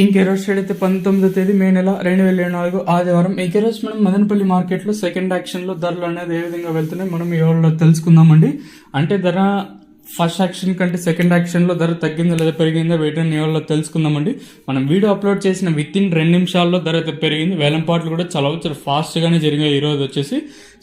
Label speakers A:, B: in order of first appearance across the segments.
A: ఇంకే రోజు అయితే 19వ తేదీ మే నెల 2024 ఆదివారం. ఇంకే రోజు మనం మదనపల్లి మార్కెట్లో సెకండ్ యాక్షన్లో ధరలు అనేది ఏ విధంగా వెళ్తున్నాయి మనం ఈ రోజులో తెలుసుకుందామండి. అంటే ధర ఫస్ట్ యాక్షన్ కంటే సెకండ్ యాక్షన్లో ధర తగ్గిందా లేదా పెరిగిందా వీటిని ఈ రోజులో తెలుసుకుందామండి. మనం వీడియో అప్లోడ్ చేసిన విత్ ఇన్ 2 నిమిషాల్లో ధర అయితే పెరిగింది. వేలంపాట్లు కూడా చాలా ఫాస్ట్గానే జరిగాయి ఈ రోజు వచ్చేసి.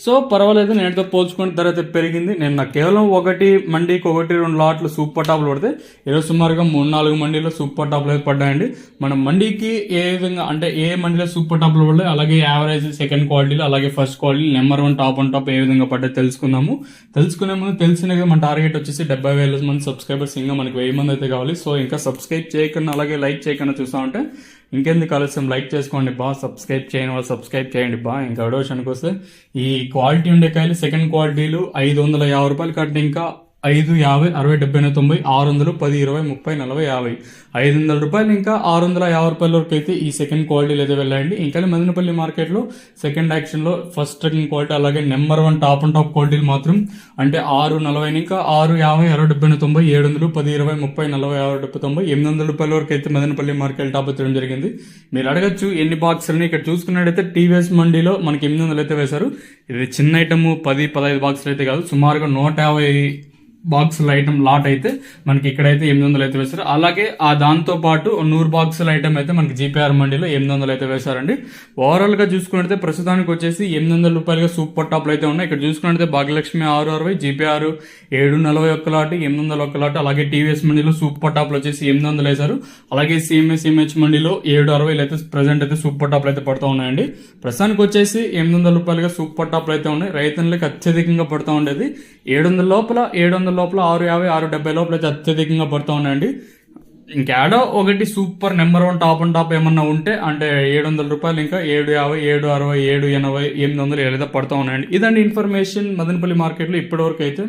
A: సో పర్వాలేదు, నేటితో పోల్చుకొని ధర అయితే పెరిగింది. నేను నాకు కేవలం ఒకటి మండీకి 1-2 లాట్లు సూపర్ టాప్లు పడితే ఈరోజు సుమారుగా 3-4 మండీలో సూపర్ టాప్లు అయితే పడ్డాయండి. మనం మండీకి ఏ విధంగా అంటే ఏ మండీలో సూపర్ టాప్లు పడ్డాయి, అలాగే యావరేజ్ సెకండ్ క్వాలిటీలో అలాగే first quality number 1 top on top ఏ విధంగా పడ్డాయి తెలుసుకుందాము. తెలుసుకునే ముందు తెలిసినగా మన టార్గెట్ వచ్చేసి 70,000 మంది సబ్స్క్రైబర్స్, ఇంకా మనకి 1000 మంది అయితే కావాలి. సో ఇంకా సబ్స్క్రైబ్ చేయకుండా అలాగే లైక్ చేయకుండా చూస్తా ఉంటే ఇంకెందుకు ఆలస్యం, లైక్ చేసుకోండి బా. సబ్స్క్రైబ్ చేయని వాళ్ళు సబ్స్క్రైబ్ చేయండి బా. ఇంకా వీడియో విషయానికి వస్తే ఈ క్వాలిటీ ఉండే కాయలు సెకండ్ క్వాలిటీలు 550 రూపాయలు కంటే ఇంకా 5, 50, 60, 70, 90, 600, 10, 20, 30, 40, 50, 500 రూపాయలు ఇంకా 650 రూపాయల వరకు అయితే ఈ సెకండ్ క్వాలిటీలు అయితే వెళ్ళండి. ఇంకా మదనపల్లి మార్కెట్లో సెకండ్ యాక్షన్లో ఫస్ట్ సెకండ్ క్వాలిటీ అలాగే నెంబర్ 1 టాప్ అండ్ టాప్ క్వాలిటీలు మాత్రం అంటే 640 ఇంకా 6, 50, 60, 70, 90, 700, 10, 20, 30, 40, 50, 70, 800 రూపాయల వరకు అయితే మదనపల్లి మార్కెట్ టాప్ ఎత్తడం జరిగింది. మీరు అడగచ్చు ఎన్ని బాక్సులని. ఇక్కడ చూసుకున్నట్టయితే టీవీఎస్ మండీలో మనకి 800 అయితే వేశారు. ఇది చిన్న ఐటమ్ 10-15 బాక్సులు అయితే కాదు, సుమారుగా 150 బాక్సుల ఐటమ్ లాట్ అయితే మనకి ఇక్కడైతే 800 అయితే వేశారు. అలాగే ఆ దాంతో పాటు 100 బాక్సుల ఐటమ్ అయితే మనకి జీపీఆర్ మండీలో 800 అయితే వేశారండి. ఓవరాల్ గా చూసుకున్నట్లయితే ప్రస్తుతానికి వచ్చేసి 800 రూపాయలుగా సూపర్ టాప్లు అయితే ఉన్నాయి. ఇక్కడ చూసుకున్నట్లయితే భాగ్యలక్ష్మి 660, జీపీఆర్ 741 లాట్, 801 లాట్, అలాగే టీవీఎస్ మండీలో సూపర్ టాప్లు వచ్చేసి 800 వేశారు. అలాగే సిఎంఎస్ మండీలో 760 అయితే ప్రజెంట్ అయితే సూపర్ టాప్లు అయితే పడుతూ ఉన్నాయండి. ప్రస్తుతానికి వచ్చేసి 800 రూపాయలుగా సూపర్ టాప్లు అయితే ఉన్నాయి. రైతులకు అత్యధికంగా పడుతూ ఉండేది 700 లోపల 650, 670 లోపల అయితే అత్యధికంగా పడుతూ ఉన్నాయండి. ఇంకేడో ఒకటి super number 1 top and top ఏమన్నా ఉంటే అంటే 700 రూపాయలు ఇంకా 750, 760, 780, 800 ఏదైతే పడుతూ ఉన్నాయండి. ఇదండి ఇన్ఫర్మేషన్ మదనపల్లి మార్కెట్లో ఇప్పటివరకు అయితే.